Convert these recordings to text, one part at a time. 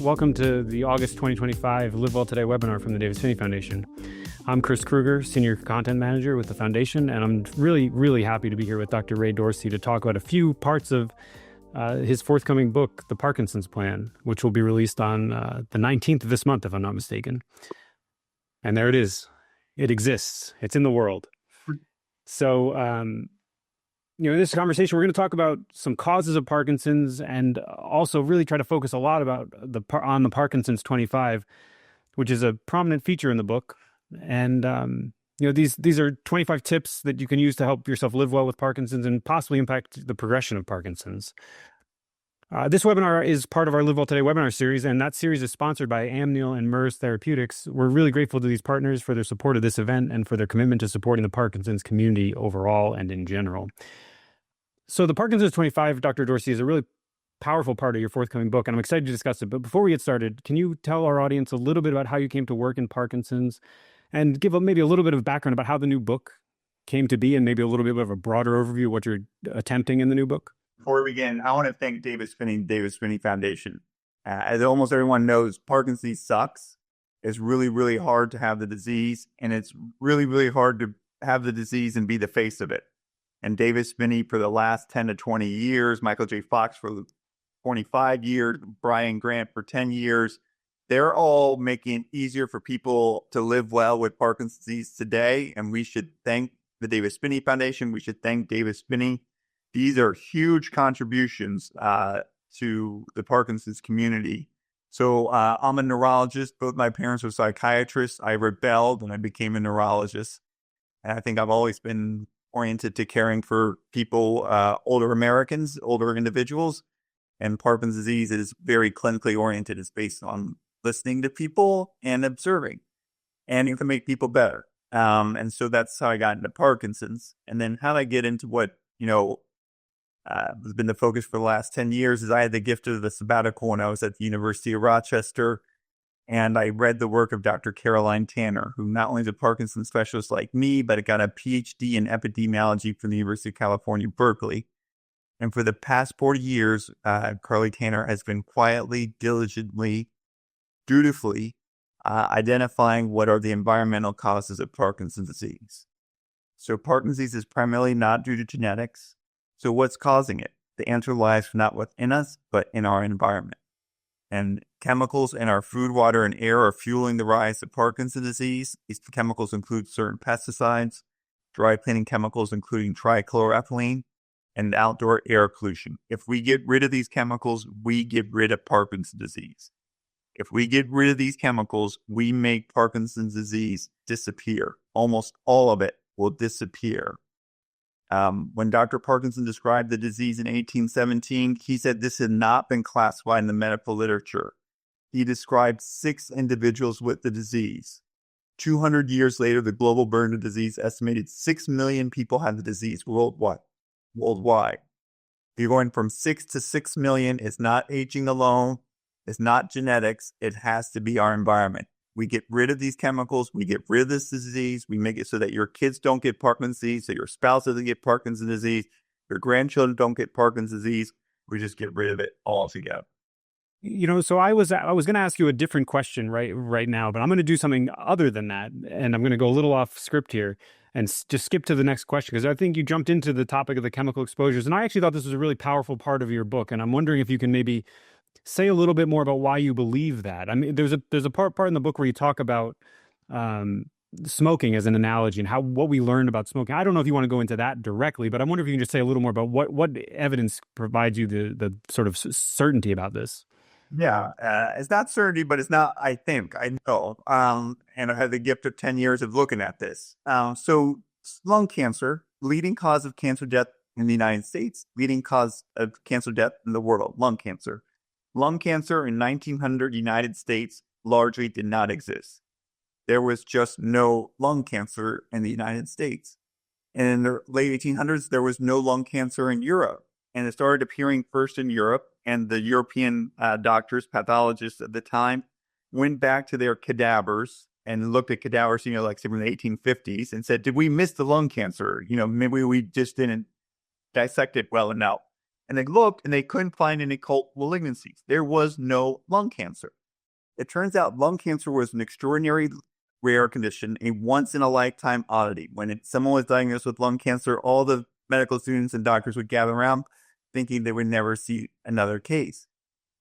Welcome to the August 2025 Live Well Today webinar from the Davis Phinney Foundation. I'm Chris Kruger, Senior Content Manager with the Foundation, and I'm really happy to be here with Dr. Ray Dorsey to talk about a few parts of his forthcoming book, The Parkinson's Plan, which will be released on the 19th of this month, if I'm not mistaken. And there it is. It exists. It's in the world. So, in this conversation, we're going to talk about some causes of Parkinson's and also really try to focus a lot on the Parkinson's 25, which is a prominent feature in the book. And, these are 25 tips that you can use to help yourself live well with Parkinson's and possibly impact the progression of Parkinson's. This webinar is part of our Live Well Today webinar series, and that series is sponsored by Amneal and MERS Therapeutics. We're really grateful to these partners for their support of this event and for their commitment to supporting the Parkinson's community overall and in general. So the Parkinson's 25, Dr. Dorsey, is a really powerful part of your forthcoming book, and I'm excited to discuss it. But before we get started, can you tell our audience a little bit about how you came to work in Parkinson's and give maybe a little bit of background about how the new book came to be and maybe a little bit of a broader overview of what you're attempting in the new book? Before we begin, I want to thank Davis Phinney Foundation. As almost everyone knows, Parkinson's sucks. It's really hard to have the disease, and it's really hard to have the disease and be the face of it. And Davis Phinney for the last 10 to 20 years, Michael J. Fox for 25 years, Brian Grant for 10 years, they're all making it easier for people to live well with Parkinson's disease today. And we should thank the Davis Phinney Foundation. We should thank Davis Phinney. These are huge contributions to the Parkinson's community. So I'm a neurologist. Both my parents were psychiatrists. I rebelled and I became a neurologist. And I think I've always been oriented to caring for people, older Americans, older individuals. And Parkinson's disease is very clinically oriented. It's based on listening to people and observing. And you can make people better. And so that's how I got into Parkinson's. And then how did I get into what, has been the focus for the last 10 years is I had the gift of the sabbatical when I was at the University of Rochester. And I read the work of Dr. Caroline Tanner, who not only is a Parkinson's specialist like me, but got a PhD in epidemiology from the University of California, Berkeley. And for the past 40 years, Carly Tanner has been quietly, diligently, dutifully identifying what are the environmental causes of Parkinson's disease. So Parkinson's disease is primarily not due to genetics. So what's causing it? The answer lies not within us, but in our environment. And chemicals in our food, water, and air are fueling the rise of Parkinson's disease. These chemicals include certain pesticides, dry cleaning chemicals, including trichloroethylene, and outdoor air pollution. If we get rid of these chemicals, we get rid of Parkinson's disease. If we get rid of these chemicals, we make Parkinson's disease disappear. Almost all of it will disappear. When Dr. Parkinson described the disease in 1817, he said this had not been classified in the medical literature. He described 6 individuals with the disease. 200 years later, the global burden of disease estimated 6 million people had the disease worldwide. You're going from 6 to 6 million. It's not aging alone. It's not genetics. It has to be our environment. We get rid of these chemicals. We get rid of this disease. We make it so that your kids don't get Parkinson's disease, so your spouse doesn't get Parkinson's disease, your grandchildren don't get Parkinson's disease. We just get rid of it altogether. So I was going to ask you a different question right now, but I'm going to do something other than that, and I'm going to go a little off script here and just skip to the next question because I think you jumped into the topic of the chemical exposures, and I actually thought this was a really powerful part of your book, and I'm wondering if you can maybe say a little bit more about why you believe that. I mean, there's a part in the book where you talk about smoking as an analogy and what we learned about smoking. I don't know if you want to go into that directly, but I wonder if you can just say a little more about what evidence provides you the sort of certainty about this. Yeah, it's not certainty, but it's not, I know. And I had the gift of 10 years of looking at this. So lung cancer, leading cause of cancer death in the United States, leading cause of cancer death in the world, lung cancer. Lung cancer in 1900 United States largely did not exist. There was just no lung cancer in the United States. And in the late 1800s, there was no lung cancer in Europe. And it started appearing first in Europe. And the European doctors, pathologists at the time, went back to their cadavers and looked at cadavers, like say from the 1850s and said, did we miss the lung cancer? Maybe we just didn't dissect it well enough. And they looked and they couldn't find any occult malignancies. There was no lung cancer. It turns out lung cancer was an extraordinary rare condition, a once in a lifetime oddity. When someone was diagnosed with lung cancer, all the medical students and doctors would gather around thinking they would never see another case.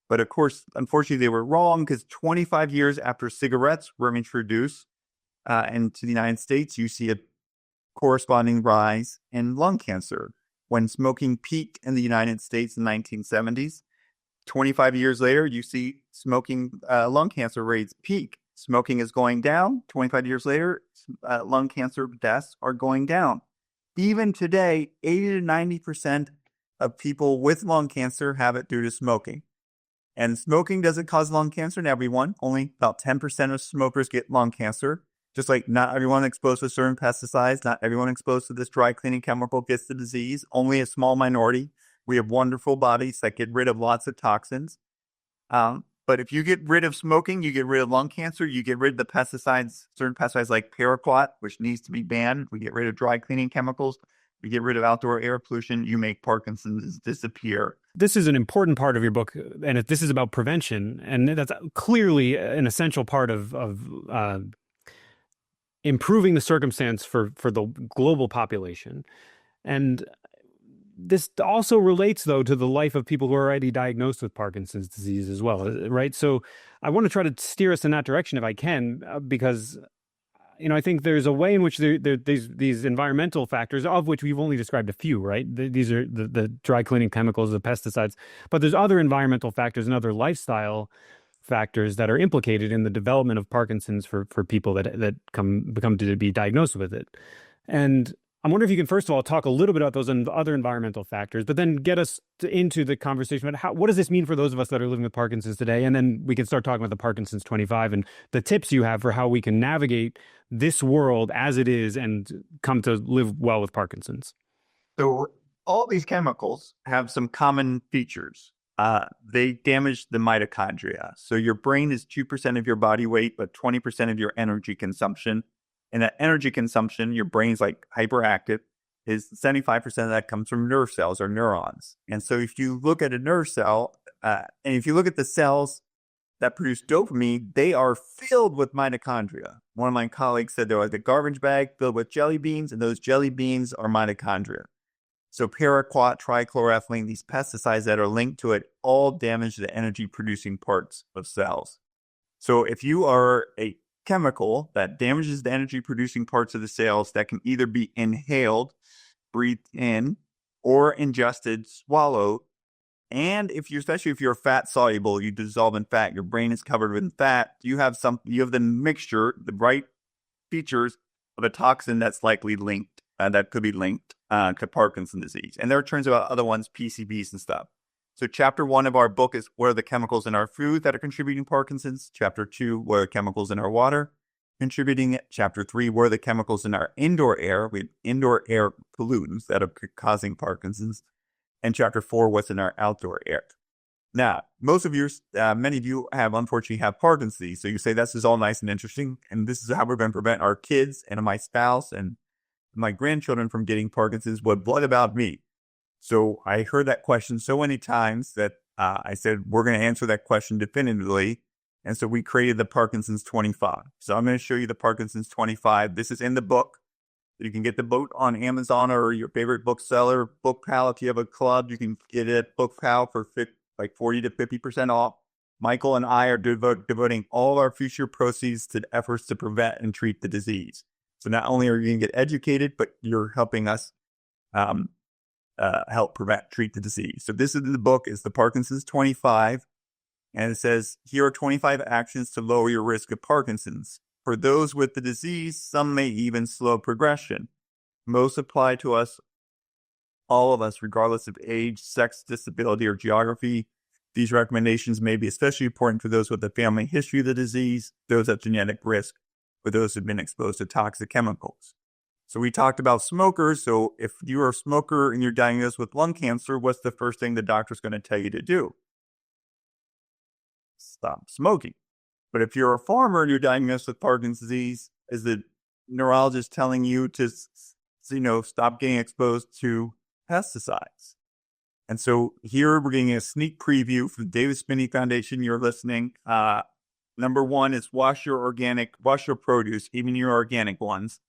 But of course, unfortunately, they were wrong, because 25 years after cigarettes were introduced into the United States, you see a corresponding rise in lung cancer. When smoking peaked in the United States in the 1970s, 25 years later, you see smoking lung cancer rates peak. Smoking is going down. 25 years later, lung cancer deaths are going down. Even today, 80 to 90% of people with lung cancer have it due to smoking. And smoking doesn't cause lung cancer in everyone. Only about 10% of smokers get lung cancer. Just like not everyone exposed to certain pesticides, not everyone exposed to this dry cleaning chemical gets the disease. Only a small minority. We have wonderful bodies that get rid of lots of toxins. But if you get rid of smoking, you get rid of lung cancer, you get rid of the pesticides, certain pesticides like paraquat, which needs to be banned. We get rid of dry cleaning chemicals. We get rid of outdoor air pollution. You make Parkinson's disappear. This is an important part of your book, and this is about prevention, and that's clearly an essential part of improving the circumstance for the global population. And this also relates, though, to the life of people who are already diagnosed with Parkinson's disease as well, right? So I want to try to steer us in that direction if I can, because I think there's a way in which these environmental factors, of which we've only described a few, right? These are the dry cleaning chemicals, the pesticides, but there's other environmental factors and other lifestyle factors that are implicated in the development of Parkinson's for people that become to be diagnosed with it. And I'm wondering if you can, first of all, talk a little bit about those other environmental factors, but then get us into the conversation about what does this mean for those of us that are living with Parkinson's today? And then we can start talking about the Parkinson's 25 and the tips you have for how we can navigate this world as it is and come to live well with Parkinson's. So all these chemicals have some common features. They damage the mitochondria. So your brain is 2% of your body weight, but 20% of your energy consumption. And that energy consumption, your brain's like hyperactive, is 75% of that comes from nerve cells or neurons. And so if you look at a nerve cell, and if you look at the cells that produce dopamine, they are filled with mitochondria. One of my colleagues said there was a garbage bag filled with jelly beans, and those jelly beans are mitochondria. So paraquat, trichloroethylene, these pesticides that are linked to it all damage the energy-producing parts of cells. So if you are a chemical that damages the energy-producing parts of the cells, that can either be inhaled, breathed in, or ingested, swallowed. And especially if you're fat soluble, you dissolve in fat, your brain is covered in fat, you have the mixture, the right features of a toxin that's likely linked, that could be linked to Parkinson's disease. And there are turns about other ones, PCBs and stuff. So chapter 1 of our book is what are the chemicals in our food that are contributing to Parkinson's. Chapter 2, what are chemicals in our water contributing? Chapter 3, what are the chemicals in our indoor air? We have indoor air pollutants that are causing Parkinson's. And chapter 4, what's in our outdoor air. Now, many of you unfortunately have Parkinson's disease. So you say, this is all nice and interesting. And this is how we're going to prevent our kids and my spouse and my grandchildren from getting Parkinson's. What about me? So I heard that question so many times that I said, we're going to answer that question definitively. And so we created the Parkinson's 25. So I'm going to show you the Parkinson's 25. This is in the book. You can get the book on Amazon or your favorite bookseller. Book Pal, if you have a club, you can get it at Book Pal for 40 to 50% off. Michael and I are devoting all our future proceeds to efforts to prevent and treat the disease. So not only are you going to get educated, but you're helping us help treat the disease. So this is the book, is the Parkinson's 25. And it says, here are 25 actions to lower your risk of Parkinson's. For those with the disease, some may even slow progression. Most apply to us, all of us, regardless of age, sex, disability, or geography. These recommendations may be especially important for those with a family history of the disease, those at genetic risk, or those who have been exposed to toxic chemicals. So we talked about smokers. So if you're a smoker and you're diagnosed with lung cancer, what's the first thing the doctor's going to tell you to do? Stop smoking. But if you're a farmer and you're diagnosed with Parkinson's disease, is the neurologist telling you to, stop getting exposed to pesticides? And so here we're getting a sneak preview for the Davis Phinney Foundation. You're listening. Number one is wash your produce, even your organic ones.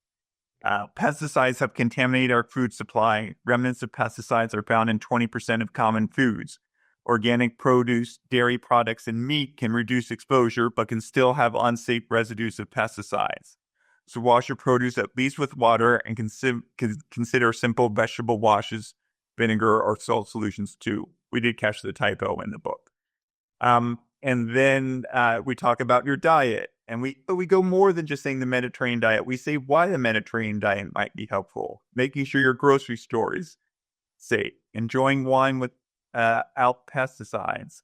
Pesticides have contaminated our food supply. Remnants of pesticides are found in 20% of common foods. Organic produce, dairy products, and meat can reduce exposure, but can still have unsafe residues of pesticides. So wash your produce at least with water and consider simple vegetable washes, vinegar, or salt solutions too. We did catch the typo in the book. And then we talk about your diet. And we go more than just saying the Mediterranean diet. We say why the Mediterranean diet might be helpful. Making sure your grocery store is safe. Enjoying wine without pesticides.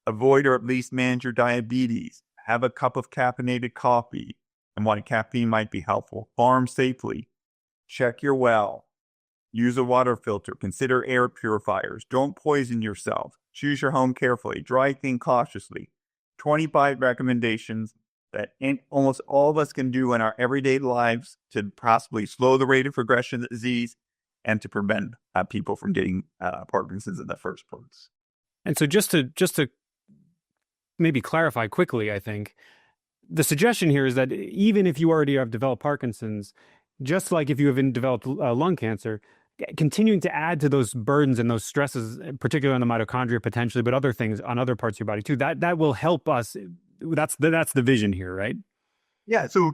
Avoid or at least manage your diabetes. Have a cup of caffeinated coffee and why caffeine might be helpful. Farm safely. Check your well. Use a water filter. Consider air purifiers. Don't poison yourself. Choose your home carefully. Dry clean cautiously. 25 recommendations that almost all of us can do in our everyday lives to possibly slow the rate of progression of the disease and to prevent people from getting Parkinson's in the first place. And so just to maybe clarify quickly, I think the suggestion here is that even if you already have developed Parkinson's, just like if you have developed lung cancer, continuing to add to those burdens and those stresses, particularly on the mitochondria potentially, but other things on other parts of your body too, that will help us. That's the vision here, right? Yeah, so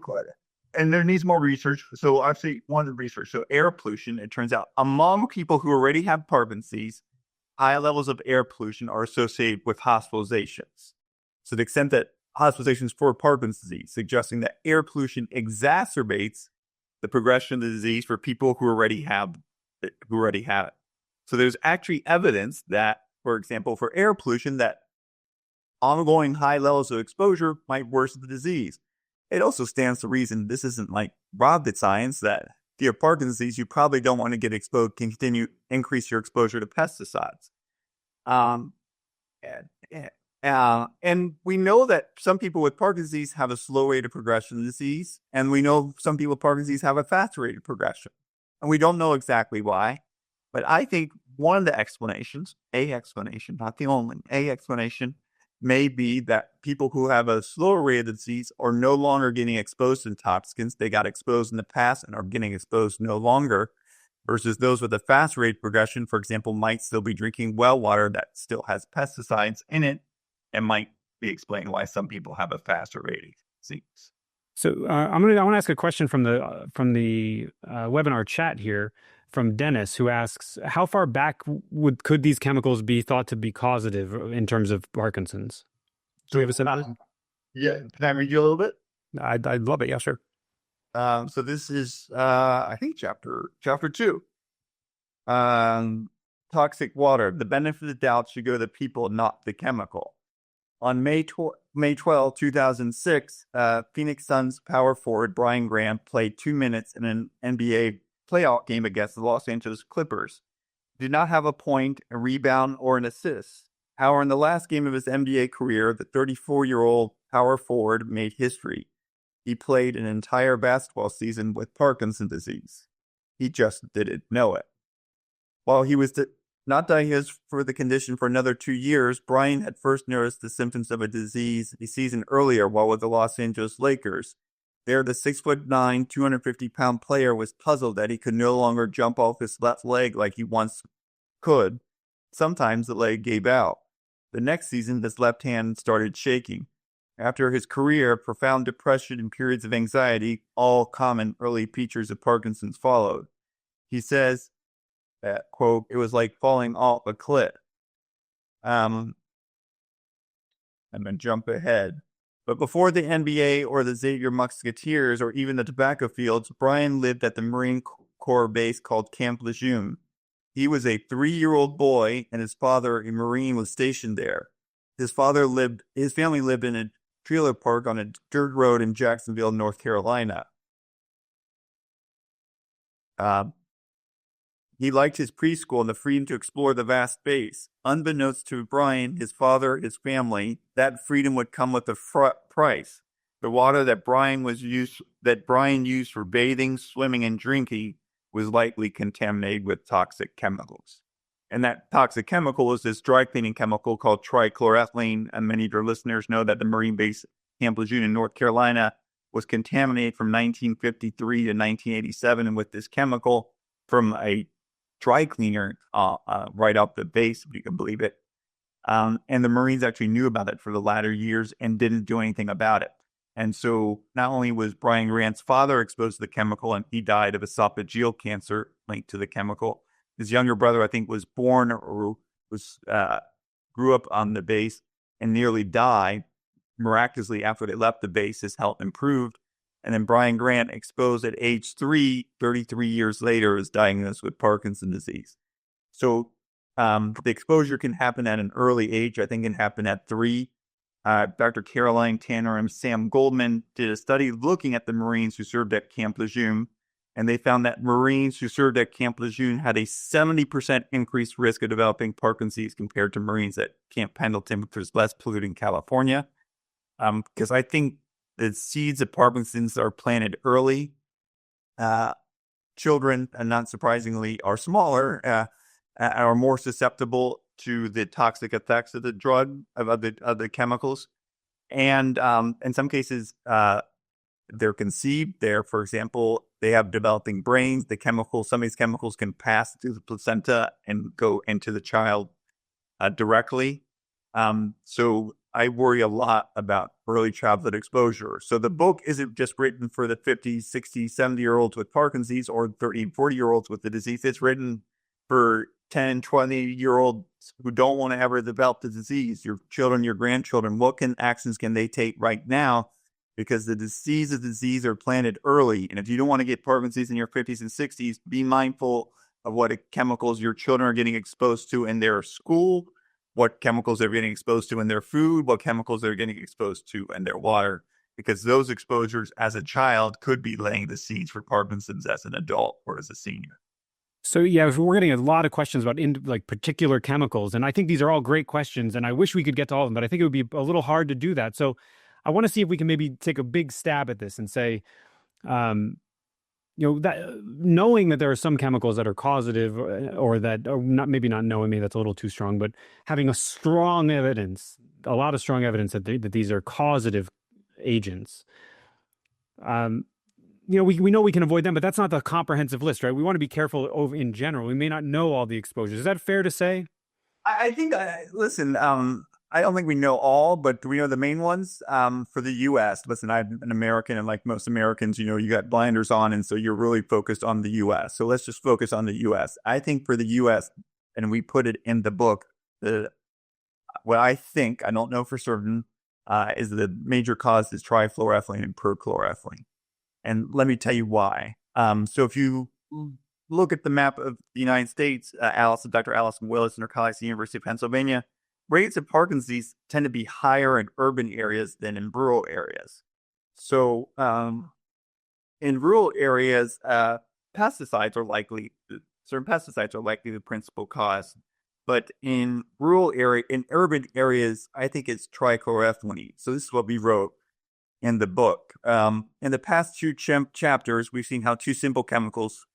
and there needs more research. So I've seen one of the research. So air pollution, it turns out among people who already have Parkinson's, high levels of air pollution are associated with hospitalizations. So the extent that hospitalizations for Parkinson's disease, suggesting that air pollution exacerbates the progression of the disease for people who already have it. So there's actually evidence that, for example, for air pollution, that ongoing high levels of exposure might worsen the disease. It also stands to reason this isn't like rocket science, that if you have Parkinson's disease, you probably don't want to get exposed, increase your exposure to pesticides. And we know that some people with Parkinson's disease have a slow rate of progression of the disease, and we know some people with Parkinson's disease have a faster rate of progression. And we don't know exactly why, but I think one of the explanations, not the only, explanation may be that people who have a slower rate of the disease are no longer getting exposed to toxins. They got exposed in the past and are getting exposed no longer, versus those with a fast rate of progression, for example, might still be drinking well water that still has pesticides in it, and might be explaining why some people have a faster rate of disease. So I want to ask a question from the webinar chat here from Dennis, who asks, how far back could these chemicals be thought to be causative in terms of Parkinson's? Do we have a set on it? Yeah. Can I read you a little bit? I'd love it. Yeah, sure. So this is, I think, chapter 2. Toxic water. The benefit of the doubt should go to the people, not the chemical. On May 12, 2006, Phoenix Suns power forward Brian Graham played 2 minutes in an NBA playoff game against the Los Angeles Clippers. He did not have a point, a rebound, or an assist. However, in the last game of his NBA career, the 34-year-old power forward made history. He played an entire basketball season with Parkinson's disease. He just didn't know it. While he was not diagnosed for the condition for another 2 years, Brian had first noticed the symptoms of a disease a season earlier while with the Los Angeles Lakers. There, the 6'9", 250-pound player was puzzled that he could no longer jump off his left leg like he once could. Sometimes the leg gave out. The next season, his left hand started shaking. After his career, profound depression and periods of anxiety, all common early features of Parkinson's, followed. He says that, quote, it was like falling off a cliff. I'm going to jump ahead. But before the NBA or the Xavier Musketeers or even the tobacco fields, Brian lived at the Marine Corps base called Camp Lejeune. He was a 3-year-old boy, and his father, a Marine, was stationed there. His family lived in a trailer park on a dirt road in Jacksonville, North Carolina. He liked his preschool and the freedom to explore the vast space. Unbeknownst to Brian, his father, his family, that freedom would come with a price. The water that Brian used for bathing, swimming, and drinking was likely contaminated with toxic chemicals. And that toxic chemical is this dry cleaning chemical called trichloroethylene. And many of your listeners know that the Marine base Camp Lejeune in North Carolina was contaminated from 1953 to 1987. And with this chemical from a dry cleaner right off the base, if you can believe it. And the Marines actually knew about it for the latter years and didn't do anything about it. And so not only was Brian Grant's father exposed to the chemical and he died of esophageal cancer linked to the chemical, his younger brother, I think, was born or grew up on the base and nearly died. Miraculously, after they left the base, his health improved. And then Brian Grant, exposed at age 3, 33 years later, is diagnosed with Parkinson's disease. So the exposure can happen at an early age. I think it can happen at 3. Dr. Caroline Tanner and Sam Goldman did a study looking at the Marines who served at Camp Lejeune, and they found that Marines who served at Camp Lejeune had a 70% increased risk of developing Parkinson's compared to Marines at Camp Pendleton, which was less polluting California. Because I think the seeds of Parkinson's are planted early. Children, and not surprisingly, are smaller, are more susceptible to the toxic effects of the drug, of the chemicals. And in some cases, they're conceived there. For example, they have developing brains. Some of these chemicals can pass through the placenta and go into the child directly. So I worry a lot about early childhood exposure. So the book isn't just written for the 50, 60, 70-year-olds with Parkinson's or 30 and 40-year-olds with the disease. It's written for 10, 20-year-olds who don't want to ever develop the disease, your children, your grandchildren. What actions can they take right now? Because the disease are planted early. And if you don't want to get Parkinson's in your 50s and 60s, be mindful of what chemicals your children are getting exposed to in their school, what chemicals they're getting exposed to in their food, what chemicals they're getting exposed to in their water, because those exposures as a child could be laying the seeds for Parkinson's as an adult or as a senior. So yeah, we're getting a lot of questions about particular chemicals, and I think these are all great questions, and I wish we could get to all of them, but I think it would be a little hard to do that. So I want to see if we can maybe take a big stab at this and say, that knowing that there are some chemicals that are causative, or that are not, maybe not knowing, maybe that's a little too strong, but having a lot of strong evidence that these are causative agents. We know we can avoid them, but that's not the comprehensive list, right? We want to be careful in general. We may not know all the exposures. Is that fair to say? I think, listen, I don't think we know all, but we know the main ones for the U.S. Listen, I'm an American, and like most Americans, you got blinders on, and so you're really focused on the U.S. So let's just focus on the U.S. I think for the U.S., and we put it in the book, what I think, I don't know for certain, is the major cause is trifluoroethylene and perchloroethylene. And let me tell you why. So if you look at the map of the United States, Dr. Allison Willis and her colleagues at the University of Pennsylvania, rates of Parkinson's tend to be higher in urban areas than in rural areas. So in rural areas, certain pesticides are likely the principal cause. But in urban areas, I think it's trichloroethylene. So this is what we wrote in the book. In the past 2 chapters, we've seen how 2 simple chemicals,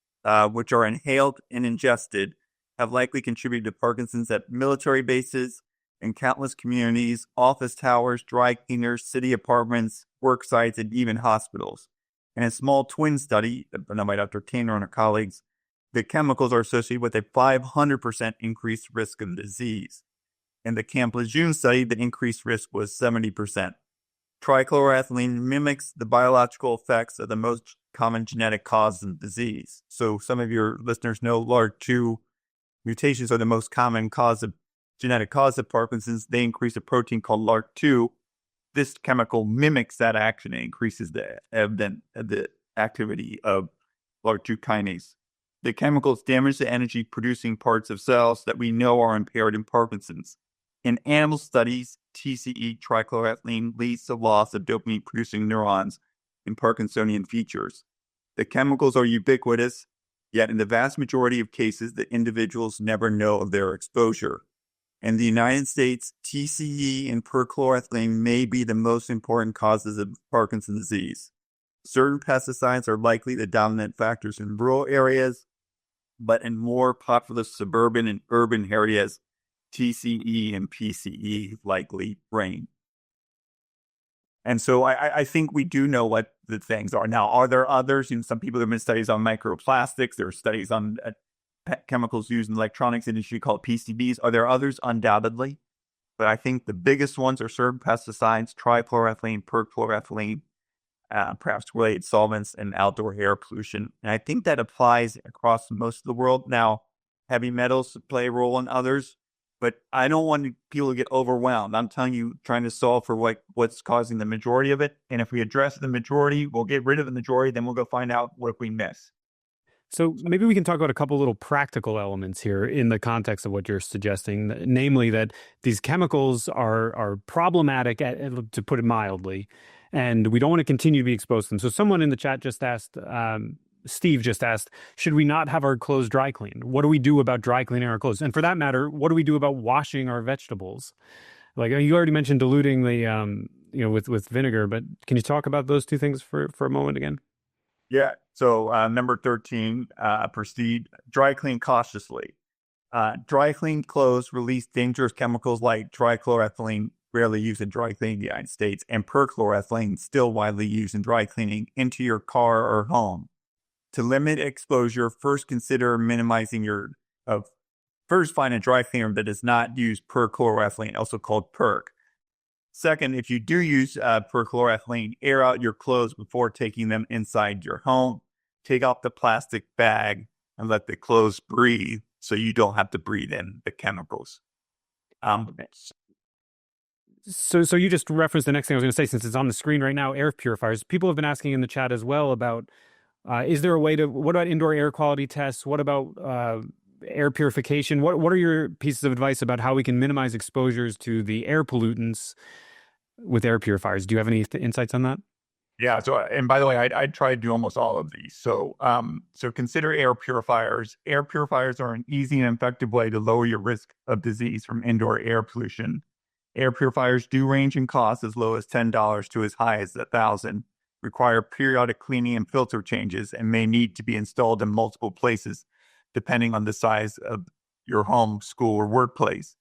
which are inhaled and ingested, have likely contributed to Parkinson's at military bases, in countless communities, office towers, dry cleaners, city apartments, work sites, and even hospitals. In a small twin study done by Dr. Tanner and her colleagues, the chemicals are associated with a 500% increased risk of disease. In the Camp Lejeune study, the increased risk was 70%. Trichloroethylene mimics the biological effects of the most common genetic causes of disease. So some of your listeners know LRRK2 mutations are the most common genetic cause of Parkinson's. They increase a protein called LRRK2. This chemical mimics that action and increases the activity of LRRK2 kinase. The chemicals damage the energy-producing parts of cells that we know are impaired in Parkinson's. In animal studies, TCE, trichloroethylene, leads to loss of dopamine-producing neurons in Parkinsonian features. The chemicals are ubiquitous, yet in the vast majority of cases, the individuals never know of their exposure. In the United States, TCE and perchloroethylene may be the most important causes of Parkinson's disease. Certain pesticides are likely the dominant factors in rural areas. but in more populous suburban and urban areas, TCE and PCE likely reign. And so I think we do know what the things are. Now, are there others? Some people have been studies on microplastics. There are studies on chemicals used in the electronics industry called PCBs. Are there others? Undoubtedly. But I think the biggest ones are certain pesticides, trichloroethylene, perchloroethylene, perhaps related solvents, and outdoor air pollution. And I think that applies across most of the world. Now, heavy metals play a role in others, but I don't want people to get overwhelmed. I'm telling you, trying to solve for what's causing the majority of it. And if we address the majority, we'll get rid of the majority, then we'll go find out what we miss. So maybe we can talk about a couple little practical elements here in the context of what you're suggesting, namely that these chemicals are problematic, to put it mildly, and we don't want to continue to be exposed to them. So someone in the chat just asked, Steve just asked, should we not have our clothes dry cleaned? What do we do about dry cleaning our clothes? And for that matter, what do we do about washing our vegetables? Like you already mentioned diluting the, with vinegar, but can you talk about those two things for a moment again? Yeah. So number 13, proceed, dry clean cautiously. Dry clean clothes release dangerous chemicals like trichloroethylene, rarely used in dry cleaning in the United States, and perchloroethylene, still widely used in dry cleaning, into your car or home. To limit exposure, first consider minimizing first find a dry cleaner that does not use perchloroethylene, also called perc. Second, if you do use perchloroethylene, air out your clothes before taking them inside your home. Take off the plastic bag and let the clothes breathe so you don't have to breathe in the chemicals. So you just referenced the next thing I was going to say, since it's on the screen right now, air purifiers. People have been asking in the chat as well about, is there a way what about indoor air quality tests? What about air purification? What are your pieces of advice about how we can minimize exposures to the air pollutants with air purifiers? Do you have any insights on that? Yeah. So, and by the way, I try to do almost all of these. So, so consider air purifiers. Air purifiers are an easy and effective way to lower your risk of disease from indoor air pollution. Air purifiers do range in cost as low as $10 to as high as $1,000, require periodic cleaning and filter changes, and may need to be installed in multiple places, depending on the size of your home, school, or workplace.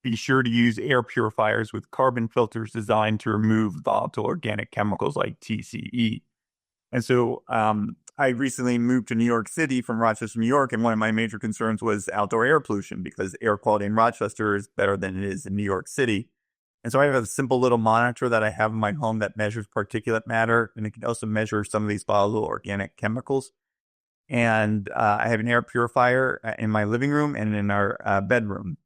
Be sure to use air purifiers with carbon filters designed to remove volatile organic chemicals like TCE. And so I recently moved to New York City from Rochester, New York, and one of my major concerns was outdoor air pollution because air quality in Rochester is better than it is in New York City. And so I have a simple little monitor that I have in my home that measures particulate matter, and it can also measure some of these volatile organic chemicals. And I have an air purifier in my living room and in our bedroom.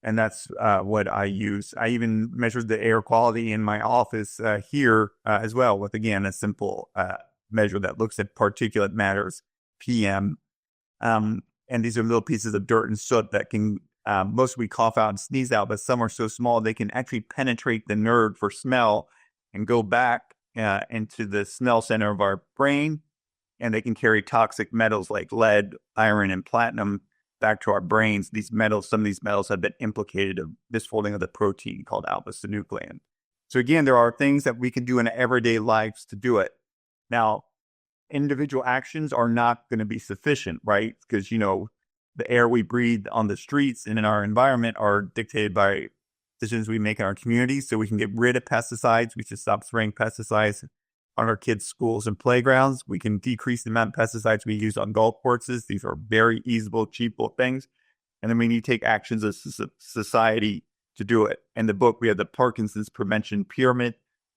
And that's what I use. I even measured the air quality in my office here as well with, again, a simple measure that looks at particulate matters, PM. And these are little pieces of dirt and soot that can most we cough out and sneeze out, but some are so small they can actually penetrate the nerve for smell and go back into the smell center of our brain. And they can carry toxic metals like lead, iron, and platinum back to our brains. Some of these metals have been implicated in misfolding of the protein called alpha-synuclein. So again, there are things that we can do in our everyday lives to do it. Now, individual actions are not going to be sufficient, right? Because, the air we breathe on the streets and in our environment are dictated by decisions we make in our communities. So we can get rid of pesticides. We should stop spraying pesticides on our kids' schools and playgrounds. We can decrease the amount of pesticides we use on golf courses. These are very easable, cheap things. And then we need to take actions as a society to do it. In the book, we have the Parkinson's prevention pyramid.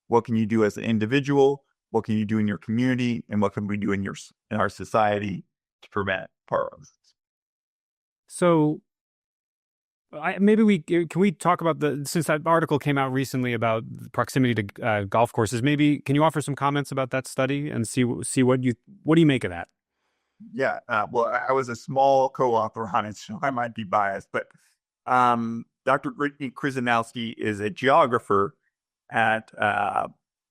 What can you do as an individual? What can you do in your community? And what can we do in our society to prevent Parkinson's? So can we talk about since that article came out recently about proximity to golf courses, maybe can you offer some comments about that study and see what do you make of that? Yeah, well, I was a small co-author on it, so I might be biased, but Dr. Brittany Krzyzanowski is a geographer at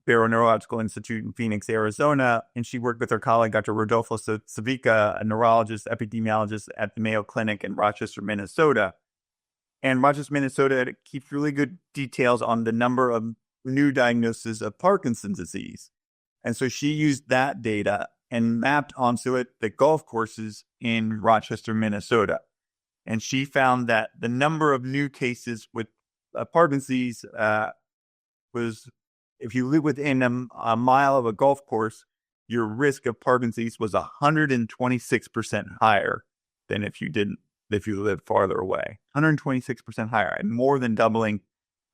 Barrow Neurological Institute in Phoenix, Arizona, and she worked with her colleague, Dr. Rodolfo Savica, a neurologist, epidemiologist at the Mayo Clinic in Rochester, Minnesota. And Rochester, Minnesota keeps really good details on the number of new diagnoses of Parkinson's disease. And so she used that data and mapped onto it the golf courses in Rochester, Minnesota. And she found that the number of new cases with Parkinson's was, if you live within a mile of a golf course, your risk of Parkinson's was 126% higher than if you lived farther away. 126% higher, and more than doubling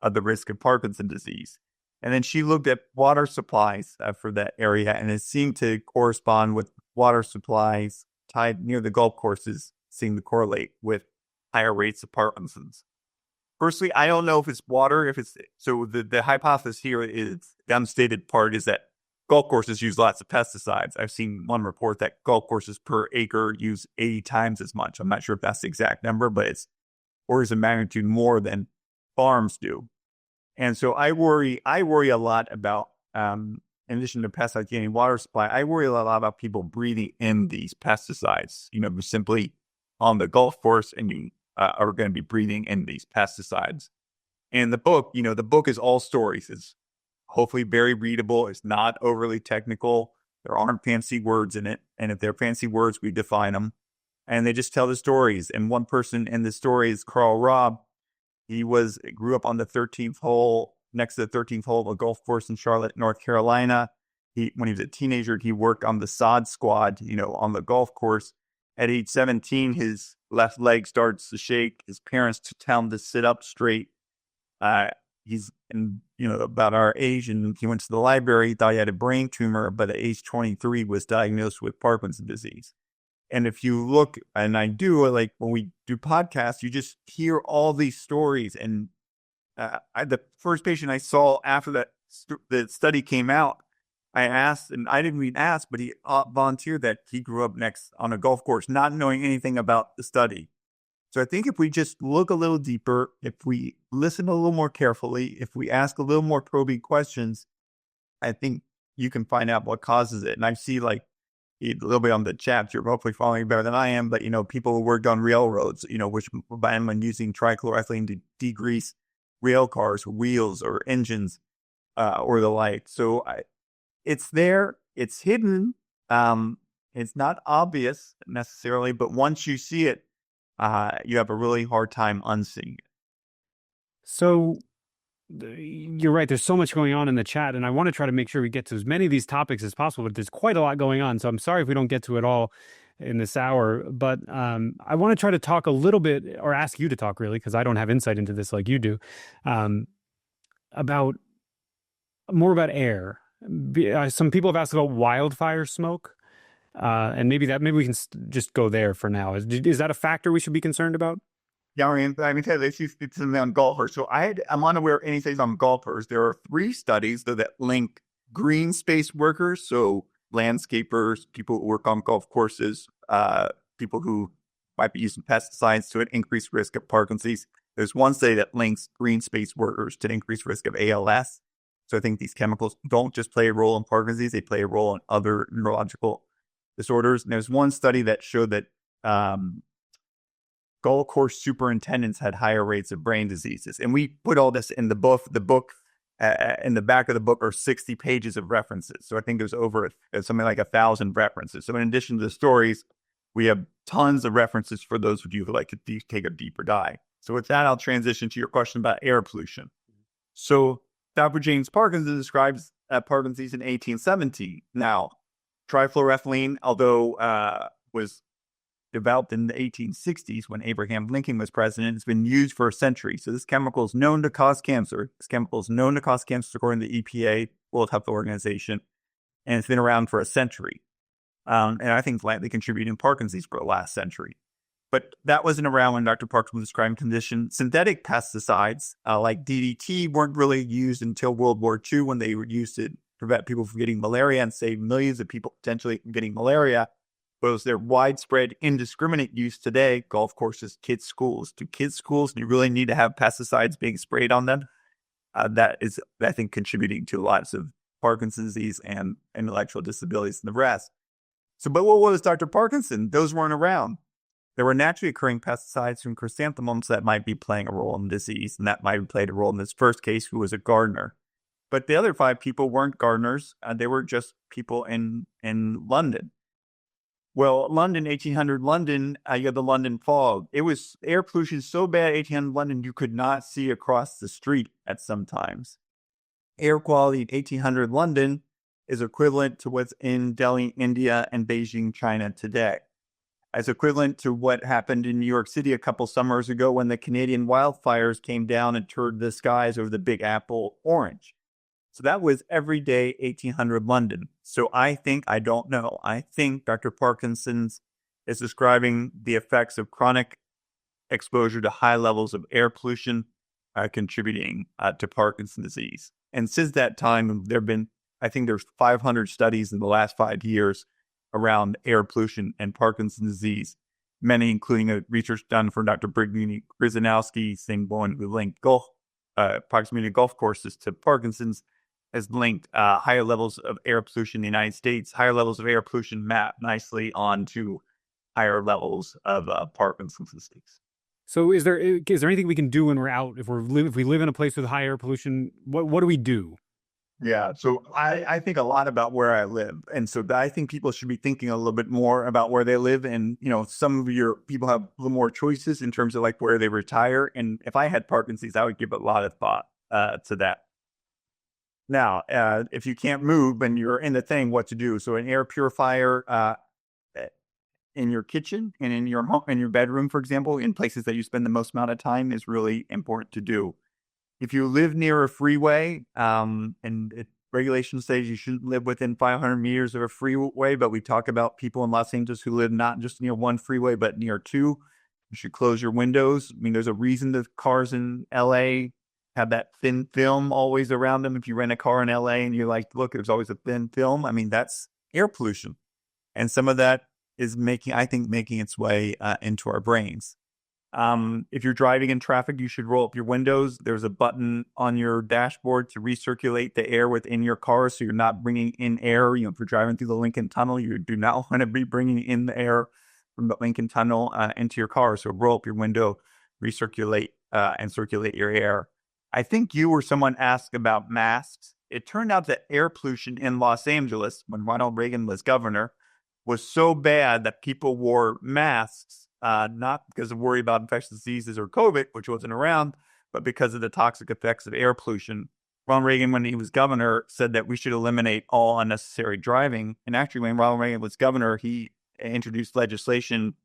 of the risk of Parkinson's disease. And then she looked at water supplies for that area, and it seemed to correspond with water supplies tied near the golf courses, seemed to correlate with higher rates of Parkinson's. Personally, I don't know if it's water, so the hypothesis here is, the unstated part is that golf courses use lots of pesticides. I've seen one report that golf courses per acre use 80 times as much. I'm not sure if that's the exact number, but it's orders of magnitude more than farms do. And so I worry a lot about, in addition to pesticides getting water supply, I worry a lot about people breathing in these pesticides, simply on the golf course, and you are going to be breathing in these pesticides. And the book is all stories. It's hopefully very readable. It's not overly technical. There aren't fancy words in it. And if they're fancy words, we define them. And they just tell the stories. And one person in the story is Carl Robb. He grew up on the 13th hole, next to the 13th hole of a golf course in Charlotte, North Carolina. When he was a teenager, he worked on the sod squad, on the golf course. At age 17, his left leg starts to shake. His parents tell him to sit up straight. He's about our age, and he went to the library. He thought he had a brain tumor, but at age 23 was diagnosed with Parkinson's disease. And if you look, and I do, like when we do podcasts, you just hear all these stories. And the first patient I saw after the study came out, I asked, and I didn't even ask, but he volunteered that he grew up next on a golf course, not knowing anything about the study. So I think if we just look a little deeper, if we listen a little more carefully, if we ask a little more probing questions, I think you can find out what causes it. And I see, like, a little bit on the chat, you're hopefully following better than I am, but, people who worked on railroads, which by using trichloroethylene to degrease rail cars, wheels, or engines, or the like. So it's there, it's hidden, it's not obvious necessarily, but once you see it, you have a really hard time unseeing it. So you're right. There's so much going on in the chat, and I want to try to make sure we get to as many of these topics as possible, but there's quite a lot going on. So I'm sorry if we don't get to it all in this hour, but I want to try to talk a little bit, or ask you to talk really, because I don't have insight into this like you do, about air. Some people have asked about wildfire smoke, and maybe we can just go there for now. Is that a factor we should be concerned about? Yeah, I mean, let's use something on golfers. So I'm unaware of anything on golfers. There are 3 studies that link green space workers, so landscapers, people who work on golf courses, people who might be using pesticides, to an increased risk of Parkinson's. There's one study that links green space workers to an increased risk of ALS. So I think these chemicals don't just play a role in Parkinson's, they play a role in other neurological disorders. And there's one study that showed that golf course superintendents had higher rates of brain diseases. And we put all this in the book. The book, in the back of the book, are 60 pages of references. So I think there's something like 1,000 references. So in addition to the stories, we have tons of references for those of you who like to take a deeper dive. So with that, I'll transition to your question about air pollution. So Dr. James Parkinson describes Parkinson's in 1817. Now, trifluoroethylene, although was developed in the 1860s when Abraham Lincoln was president, it's been used for a century. So this chemical is known to cause cancer. This chemical is known to cause cancer according to the EPA, World Health Organization, and it's been around for a century. And I think slightly contributed in Parkinson's for the last century. But that wasn't around when Dr. Parkinson was describing condition. Synthetic pesticides like DDT weren't really used until World War II, when they were used to prevent people from getting malaria and save millions of people potentially from getting malaria. But it was their widespread, indiscriminate use today, golf courses, kids' schools. Do kids' schools, you really need to have pesticides being sprayed on them? That is, I think, contributing to lots of Parkinson's disease and intellectual disabilities and the rest. So, but what was Dr. Parkinson? Those weren't around. There were naturally occurring pesticides from chrysanthemums that might be playing a role in the disease, and that might have played a role in this first case, who was a gardener. But the other 5 people weren't gardeners. They were just people in London. Well, London, 1800 London, you had the London fog. It was air pollution so bad, 1800 London, you could not see across the street at some times. Air quality in 1800 London is equivalent to what's in Delhi, India, and Beijing, China today. As equivalent to what happened in New York City a couple summers ago when the Canadian wildfires came down and turned the skies over the Big Apple orange. So that was everyday 1800 London. So I think Dr. Parkinson's is describing the effects of chronic exposure to high levels of air pollution contributing to Parkinson's disease. And since that time, there's 500 studies in the last 5 years around air pollution and Parkinson's disease, many including a research done for Dr. Brignini Grzanowski, same one who linked proximity golf courses to Parkinson's, has linked higher levels of air pollution in the United States, higher levels of air pollution map nicely onto higher levels of Parkinson's disease. So is there anything we can do when we're out, if we live in a place with high air pollution, what do we do? Yeah, so I think a lot about where I live. And so I think people should be thinking a little bit more about where they live. And, some of your people have a little more choices in terms of like where they retire. And if I had Parkinson's, I would give a lot of thought to that. Now, if you can't move and you're in the thing, what to do? So an air purifier in your kitchen and in your home, in your bedroom, for example, in places that you spend the most amount of time is really important to do. If you live near a freeway, regulation says you shouldn't live within 500 meters of a freeway, but we talk about people in Los Angeles who live not just near one freeway, but near 2. You should close your windows. I mean, there's a reason the cars in LA have that thin film always around them. If you rent a car in LA and you're like, look, there's always a thin film. I mean, that's air pollution. And some of that is making its way into our brains. If you're driving in traffic, you should roll up your windows. There's a button on your dashboard to recirculate the air within your car so you're not bringing in air. If you're driving through the Lincoln Tunnel, you do not want to be bringing in the air from the Lincoln Tunnel into your car. So roll up your window, recirculate and circulate your air. I think you or someone asked about masks. It turned out that air pollution in Los Angeles, when Ronald Reagan was governor, was so bad that people wore masks, not because of worry about infectious diseases or COVID, which wasn't around, but because of the toxic effects of air pollution. Ronald Reagan, when he was governor, said that we should eliminate all unnecessary driving. And actually, when Ronald Reagan was governor, he introduced legislation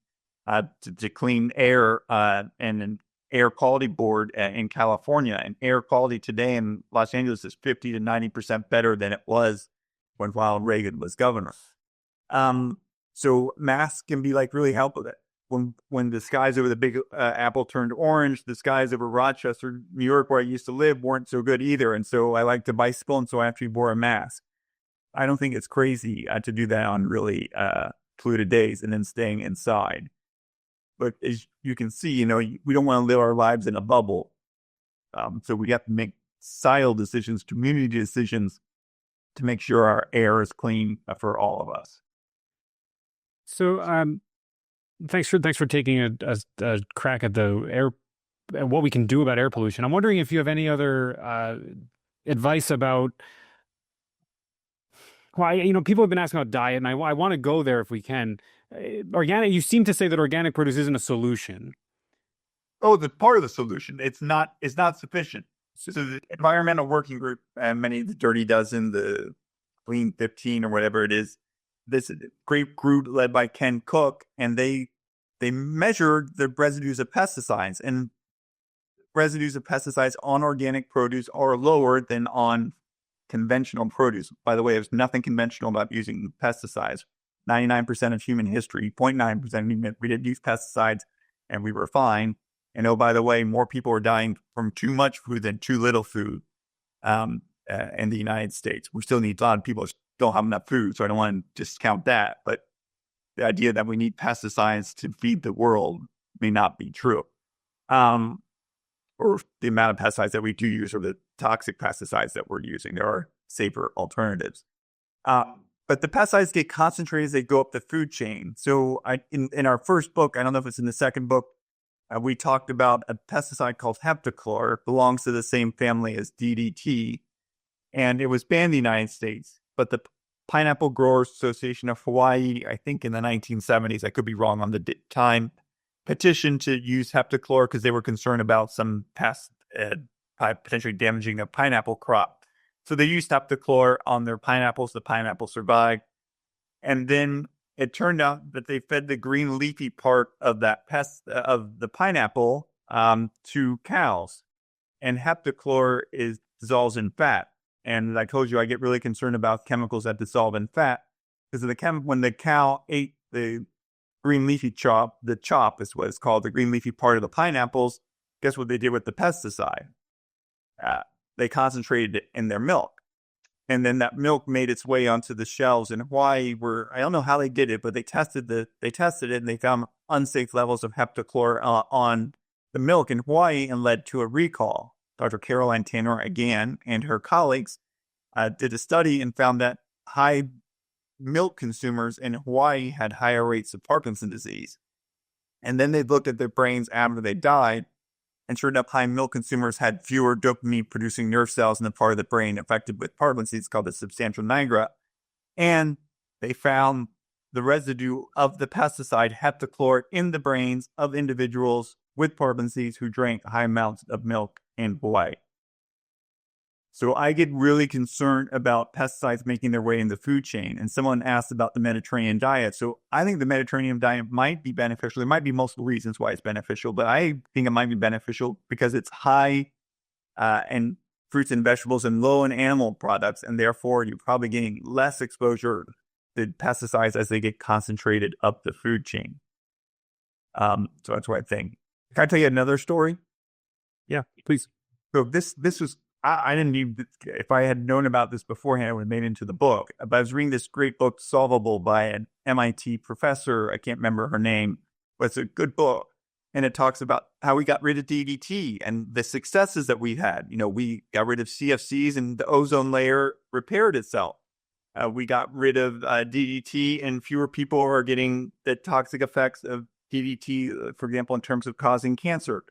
to clean air and an air quality board in California. And air quality today in Los Angeles is 50 to 90% better than it was when Ronald Reagan was governor. So masks can be like really helpful. When the skies over the Big Apple turned orange, the skies over Rochester, New York, where I used to live, weren't so good either. And so I like to bicycle, and so I actually wore a mask. I don't think it's crazy to do that on really polluted days and then staying inside. But as you can see, we don't want to live our lives in a bubble. So we have to make societal decisions, community decisions to make sure our air is clean for all of us. So thanks for taking a crack at the air, what we can do about air pollution. I'm wondering if you have any other advice about, people have been asking about diet, and I want to go there if we can. Organic. You seem to say that organic produce isn't a solution. Oh, the part of the solution. It's not sufficient. So the Environmental Working Group and many of the Dirty Dozen, the Clean 15 or whatever it is, this great group led by Ken Cook, and they measured the residues of pesticides, and residues of pesticides on organic produce are lower than on conventional produce. By the way, there's nothing conventional about using pesticides. 99% of human history, 0.9%, we didn't use pesticides and we were fine. And oh, by the way, more people are dying from too much food than too little food in the United States. We still need a lot of people don't have enough food, so I don't want to discount that. But the idea that we need pesticides to feed the world may not be true. Or the amount of pesticides that we do use, or the toxic pesticides that we're using. There are safer alternatives. But the pesticides get concentrated as they go up the food chain. So in our first book, I don't know if it's in the second book, we talked about a pesticide called heptachlor. It belongs to the same family as DDT. and it was banned in the United States. But the Pineapple Growers Association of Hawaii, I think in the 1970s, I could be wrong on the time, petitioned to use heptachlor because they were concerned about some pests potentially damaging the pineapple crop. So they used heptachlor on their pineapples. The pineapple survived. And then it turned out that they fed the green leafy part of that pest of the pineapple to cows. And heptachlor dissolves in fat. And as I told you, I get really concerned about chemicals that dissolve in fat because when the cow ate the green leafy the chop is what it's called, the green leafy part of the pineapples, guess what they did with the pesticide? They concentrated it in their milk. And then that milk made its way onto the shelves in Hawaii I don't know how they did it, but they tested it and they found unsafe levels of heptachlor on the milk in Hawaii and led to a recall. Dr. Caroline Tanner again and her colleagues did a study and found that high milk consumers in Hawaii had higher rates of Parkinson's disease. And then they looked at their brains after they died, and sure enough, high milk consumers had fewer dopamine-producing nerve cells in the part of the brain affected with Parkinson's disease called the substantia nigra. And they found the residue of the pesticide heptachlor in the brains of individuals with Parkinson's disease who drank high amounts of milk in Hawaii. So I get really concerned about pesticides making their way in the food chain. And someone asked about the Mediterranean diet. So I think the Mediterranean diet might be beneficial. There might be multiple reasons why it's beneficial, but I think it might be beneficial because it's high in fruits and vegetables and low in animal products. And therefore, you're probably getting less exposure to pesticides as they get concentrated up the food chain. So that's what I think. Can I tell you another story? Yeah, please. So this was, I didn't even, if I had known about this beforehand, I would have made it into the book. But I was reading this great book, Solvable, by an MIT professor. I can't remember her name, but it's a good book. And it talks about how we got rid of DDT and the successes that we had. You know, we got rid of CFCs and the ozone layer repaired itself. We got rid of DDT and fewer people are getting the toxic effects of DDT, for example, in terms of causing cancer.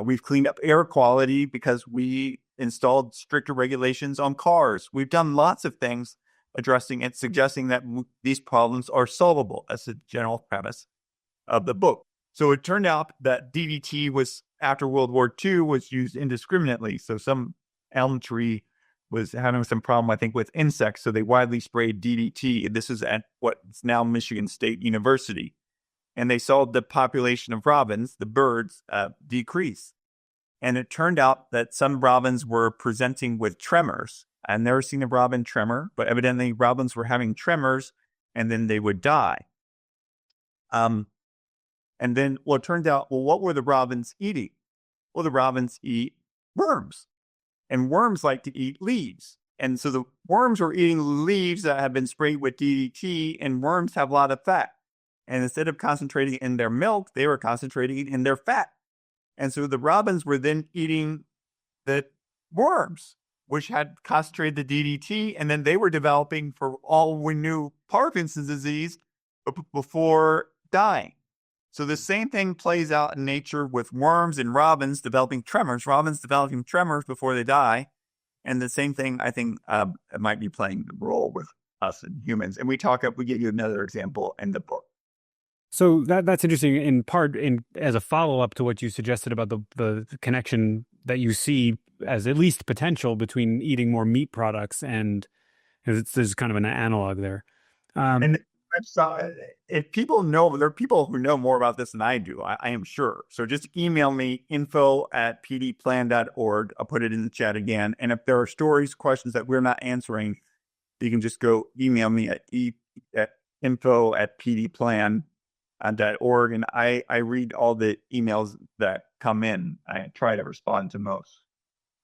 We've cleaned up air quality because we installed stricter regulations on cars. We've done lots of things addressing and suggesting that these problems are solvable. That's the general premise of the book. So it turned out that DDT was, after World War II, was used indiscriminately. So some elm tree was having some problem, I think, with insects. So they widely sprayed DDT. This is at what's now Michigan State University. And they saw the population of robins, the birds, decrease. And it turned out that some robins were presenting with tremors. I've never seen a robin tremor, but evidently robins were having tremors and then they would die. And then, it turned out, what were the robins eating? Well, the robins eat worms. And worms like to eat leaves. And so the worms were eating leaves that have been sprayed with DDT, and worms have a lot of fat. And instead of concentrating in their milk, they were concentrating in their fat. And so the robins were then eating the worms, which had concentrated the DDT, and then they were developing, for all we knew, Parkinson's disease before dying. So the same thing plays out in nature with worms and robins developing tremors. Robins developing tremors before they die. And the same thing, I think, might be playing the role with us and humans. And we get you another example in the book. So that's interesting in part as a follow-up to what you suggested about the connection that you see as at least potential between eating more meat products and there's kind of an analog there. And if people know, there are people who know more about this than I do, I am sure. So just email me, info@pdplan.org. I'll put it in the chat again. And if there are stories, questions that we're not answering, you can just go email me at info@pdplan.org. And I read all the emails that come in. I try to respond to most.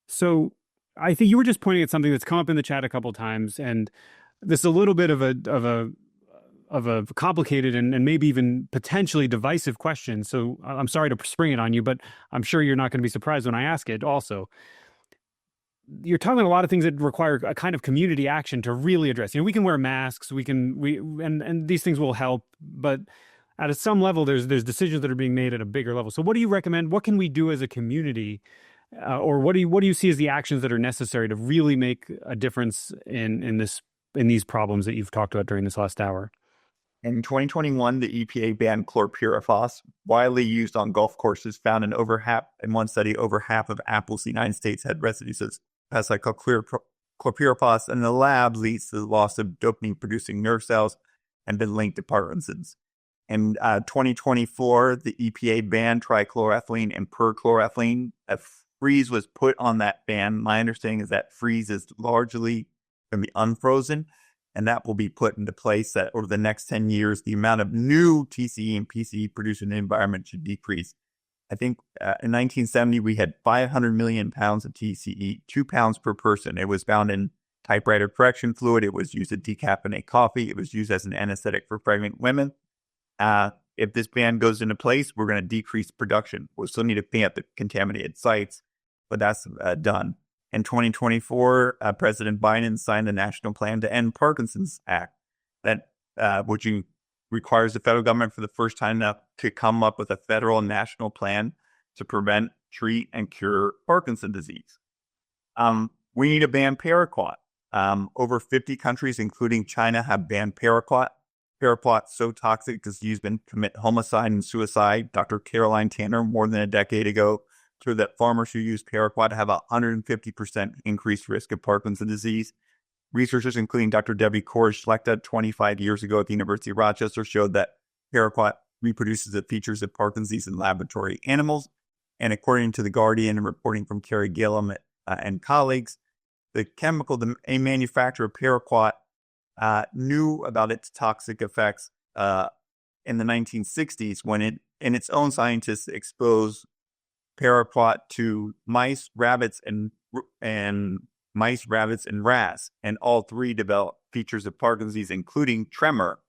So I think you were just pointing at something that's come up in the chat a couple of times, and this is a little bit of a complicated and maybe even potentially divisive question. So I'm sorry to spring it on you, but I'm sure you're not going to be surprised when I ask it also. You're talking about a lot of things that require a kind of community action to really address. You know, we can wear masks, and these things will help, but at some level, there's decisions that are being made at a bigger level. So what do you recommend? What can we do as a community or what do you see as the actions that are necessary to really make a difference in these problems that you've talked about during this last hour? In 2021, the EPA banned chlorpyrifos, widely used on golf courses, found in one study, over half of apples in the United States had residues of pesticide called chlorpyrifos, and in the lab leads to the loss of dopamine-producing nerve cells and been linked to Parkinson's. In 2024, the EPA banned trichloroethylene and perchloroethylene. A freeze was put on that ban. My understanding is that freeze is largely going to be unfrozen, and that will be put into place that over the next 10 years, the amount of new TCE and PCE produced in the environment should decrease. I think in 1970, we had 500 million pounds of TCE, 2 pounds per person. It was found in typewriter correction fluid. It was used to decaffeinate coffee. It was used as an anesthetic for pregnant women. If this ban goes into place, we're going to decrease production. We'll still need to clean up the contaminated sites, but that's done. In 2024, President Biden signed the National Plan to End Parkinson's Act, which requires the federal government for the first time to come up with a federal and national plan to prevent, treat, and cure Parkinson's disease. We need to ban paraquat. Over 50 countries, including China, have banned paraquat. Paraquat's so toxic it's used to commit homicide and suicide. Dr. Caroline Tanner, more than a decade ago, showed that farmers who use paraquat have a 150% increased risk of Parkinson's disease. Researchers, including Dr. Debbie Kors-Schlechter 25 years ago at the University of Rochester, showed that paraquat reproduces the features of Parkinson's disease in laboratory animals. And according to The Guardian and reporting from Carrie Gillum and colleagues, the manufacturer of paraquat knew about its toxic effects in the 1960s when its own scientists exposed paraquat to mice, rabbits, and rats, and all three developed features of Parkinson's disease, including tremor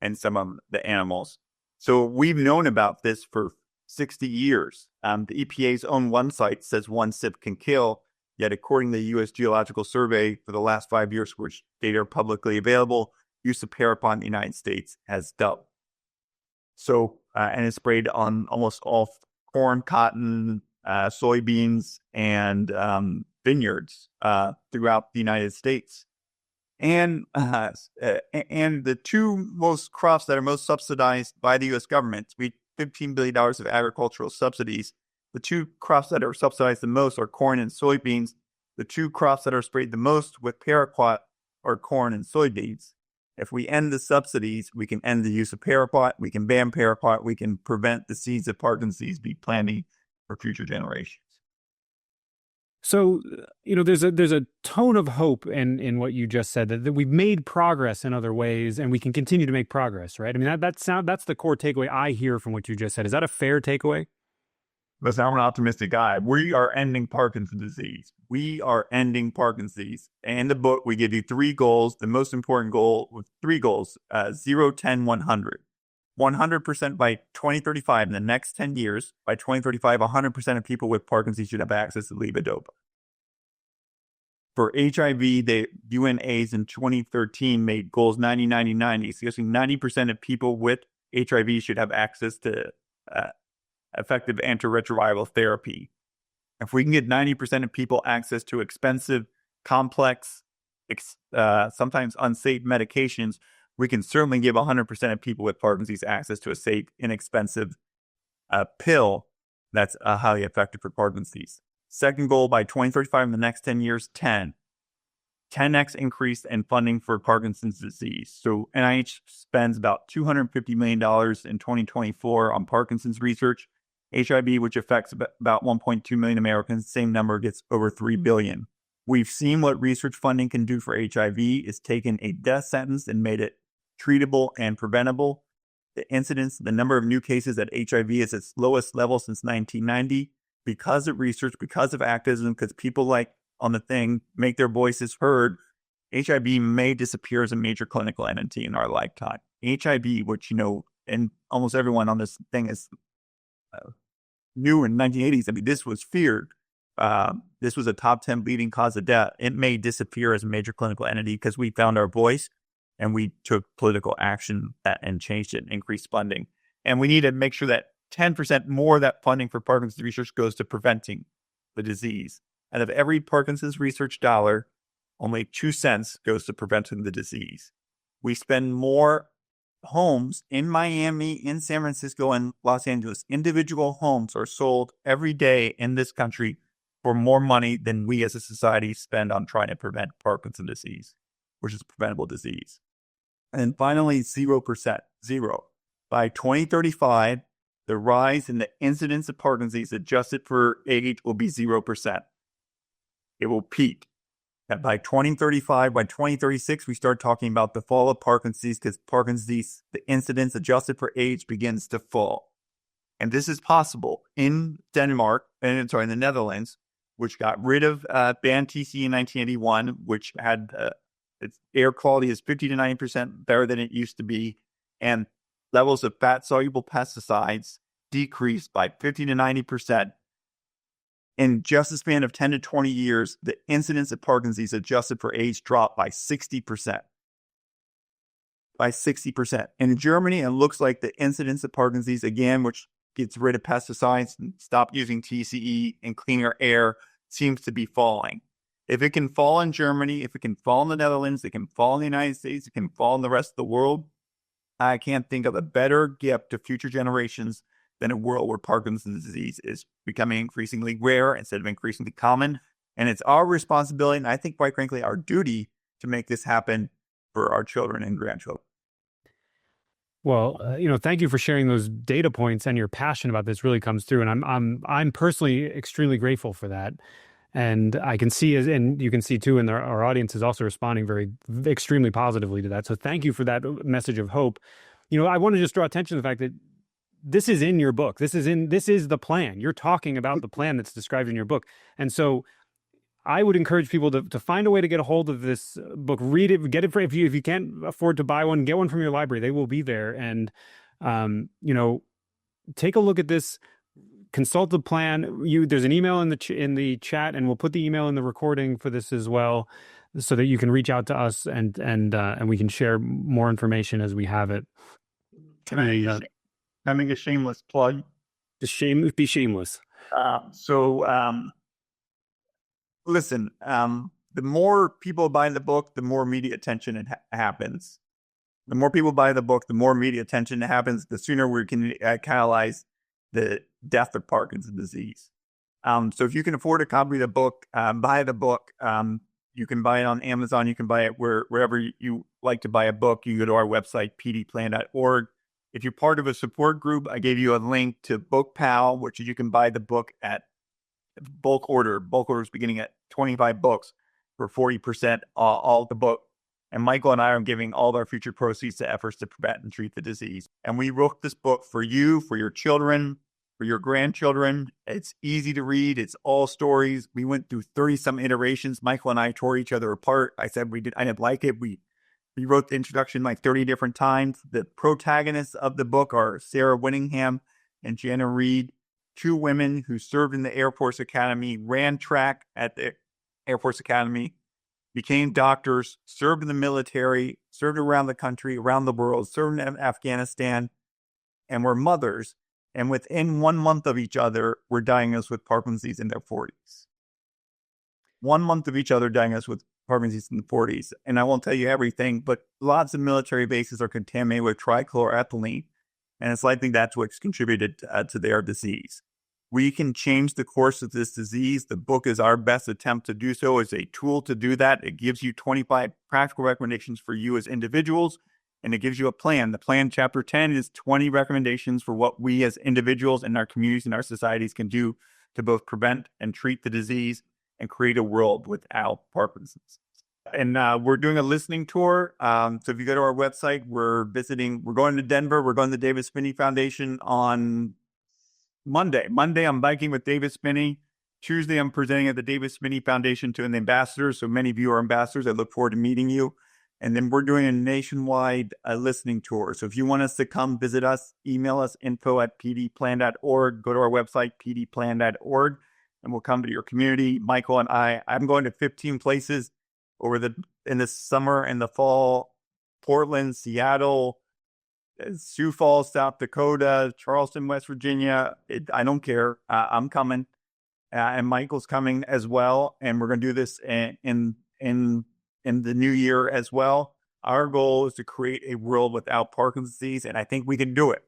in some of the animals. So we've known about this for 60 years. The EPA's own website says one sip can kill, yet according to the U.S. Geological Survey for the last 5 years, which data are publicly available, use of paraquat in the United States has doubled. So, and it's sprayed on almost all corn, cotton, soybeans, and vineyards throughout the United States. And the two most crops that are most subsidized by the U.S. government, we $15 billion of agricultural subsidies. The two crops that are subsidized the most are corn and soybeans. The two crops that are sprayed the most with paraquat are corn and soybeans. If we end the subsidies, we can end the use of paraquat, we can ban paraquat, we can prevent the seeds of Parkinson's disease be planted for future generations. So, there's a tone of hope in what you just said, that we've made progress in other ways and we can continue to make progress, right? I mean, that's the core takeaway I hear from what you just said. Is that a fair takeaway? Listen, I'm an optimistic guy. We are ending Parkinson's disease. We are ending Parkinson's disease. And in the book, we give you 3 goals. The most important goal with 3 goals, 0, 10, 100. 100% by 2035, in the next 10 years. By 2035, 100% of people with Parkinson's should have access to levodopa. For HIV, the UNAIDS in 2013 made goals 90, 90, 90. Suggesting 90% of people with HIV should have access to effective antiretroviral therapy. If we can get 90% of people access to expensive, complex, sometimes unsafe medications, we can certainly give 100% of people with Parkinson's access to a safe, inexpensive pill that's highly effective for Parkinson's disease. Second goal, by 2035, in the next 10 years, 10x increase in funding for Parkinson's disease. So NIH spends about $250 million in 2024 on Parkinson's research. HIV, which affects about 1.2 million Americans, same number, gets over $3 billion. We've seen what research funding can do for HIV. It's taken a death sentence and made it treatable and preventable. The incidence, the number of new cases at HIV is its lowest level since 1990 because of research, because of activism, because people like on the thing make their voices heard. HIV may disappear as a major clinical entity in our lifetime. HIV, which, and almost everyone on this thing is new in 1980s. I mean, this was feared. This was a top 10 leading cause of death. It may disappear as a major clinical entity because we found our voice and we took political action and changed it and increased funding. And we need to make sure that 10% more of that funding for Parkinson's research goes to preventing the disease. Out of every Parkinson's research dollar, only 2 cents goes to preventing the disease. We spend more homes in Miami, in San Francisco, and Los Angeles. Individual homes are sold every day in this country for more money than we as a society spend on trying to prevent Parkinson's disease, which is a preventable disease. And finally, 0%, zero. By 2035, the rise in the incidence of Parkinson's disease adjusted for age will be 0%. It will peak. And by 2035, by 2036, we start talking about the fall of Parkinson's disease because Parkinson's disease, the incidence adjusted for age begins to fall. And this is possible in Denmark, in the Netherlands, which got rid of banned TCE in 1981, which had its air quality is 50 to 90% better than it used to be. And levels of fat-soluble pesticides decreased by 50 to 90%. In just a span of 10 to 20 years, the incidence of Parkinson's disease adjusted for age dropped by 60%. By 60%. And in Germany, it looks like the incidence of Parkinson's disease, again, which gets rid of pesticides and stop using TCE and cleaner air, seems to be falling. If it can fall in Germany, if it can fall in the Netherlands, it can fall in the United States, it can fall in the rest of the world, I can't think of a better gift to future generations than a world where Parkinson's disease is becoming increasingly rare instead of increasingly common. And it's our responsibility, and I think, quite frankly, our duty to make this happen for our children and grandchildren. Well, thank you for sharing those data points, and your passion about this really comes through. And I'm personally extremely grateful for that. And I can see, and you can see too, and our audience is also responding extremely positively to that. So thank you for that message of hope. I want to just draw attention to the fact that this is in your book. This is the plan. You're talking about the plan that's described in your book. And so I would encourage people to find a way to get a hold of this book, read it, get it. If you can't afford to buy one, get one from your library. They will be there. And, take a look at this, consult the plan. There's an email in the chat, and we'll put the email in the recording for this as well, so that you can reach out to us and we can share more information as we have it. Can I make a shameless plug? Be shameless. Listen, the more people buy the book, the more media attention happens. The more people buy the book, the more media attention happens, the sooner we can catalyze the death of Parkinson's disease. So if you can afford a copy of the book, buy the book. You can buy it on Amazon. You can buy it wherever you like to buy a book. You can go to our website, pdplan.org. If you're part of a support group, I gave you a link to Book Pal, which you can buy the book at bulk order. Bulk orders beginning at 25 books for 40% all the book. And Michael and I are giving all of our future proceeds to efforts to prevent and treat the disease. And we wrote this book for you, for your children, for your grandchildren. It's easy to read. It's all stories. We went through 30-some iterations. Michael and I tore each other apart. I said I didn't like it. We wrote the introduction like 30 different times. The protagonists of the book are Sarah Winningham and Jana Reed, two women who served in the Air Force Academy, ran track at the Air Force Academy, became doctors, served in the military, served around the country, around the world, served in Afghanistan, and were mothers. And within 1 month of each other, were diagnosed with Parkinson's disease in their 40s. 1 month of each other diagnosed with Parkinson's disease in the 40s. And I won't tell you everything, but lots of military bases are contaminated with trichloroethylene. And it's likely that's what's contributed to their disease. We can change the course of this disease. The book is our best attempt to do so. It's a tool to do that. It gives you 25 practical recommendations for you as individuals, and it gives you a plan. The plan, chapter 10, is 20 recommendations for what we as individuals and our communities and our societies can do to both prevent and treat the disease and create a world without Parkinson's. And we're doing a listening tour. So if you go to our website, we're going to Denver. We're going to the Davis Phinney Foundation on Monday. I'm biking with Davis Phinney. Tuesday, I'm presenting at the Davis Phinney Foundation to the ambassadors. So many of you are ambassadors. I look forward to meeting you. And then we're doing a nationwide listening tour. So if you want us to come visit us, email us info@pdplan.org. Go to our website, pdplan.org, and we'll come to your community. Michael and I'm going to 15 places in the summer and the fall: Portland, Seattle, Sioux Falls, South Dakota, Charleston, West Virginia. I don't care. I'm coming. and Michael's coming as well. And we're going to do this in the new year as well. Our goal is to create a world without Parkinson's disease, and I think we can do it.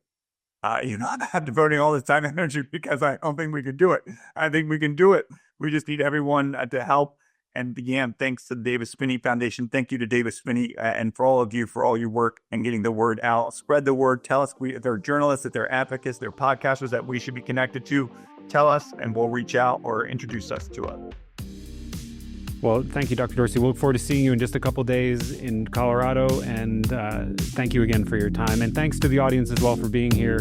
You're not devoting all this time and energy because I don't think we can do it. I think we can do it. We just need everyone to help. And again, thanks to the Davis Phinney Foundation. Thank you to Davis Phinney and for all of you for all your work and getting the word out. Spread the word. Tell us if there are journalists, if there are advocates, there are podcasters that we should be connected to. Tell us and we'll reach out or introduce us to us. Well, thank you, Dr. Dorsey. We'll look forward to seeing you in just a couple days in Colorado. And thank you again for your time. And thanks to the audience as well for being here.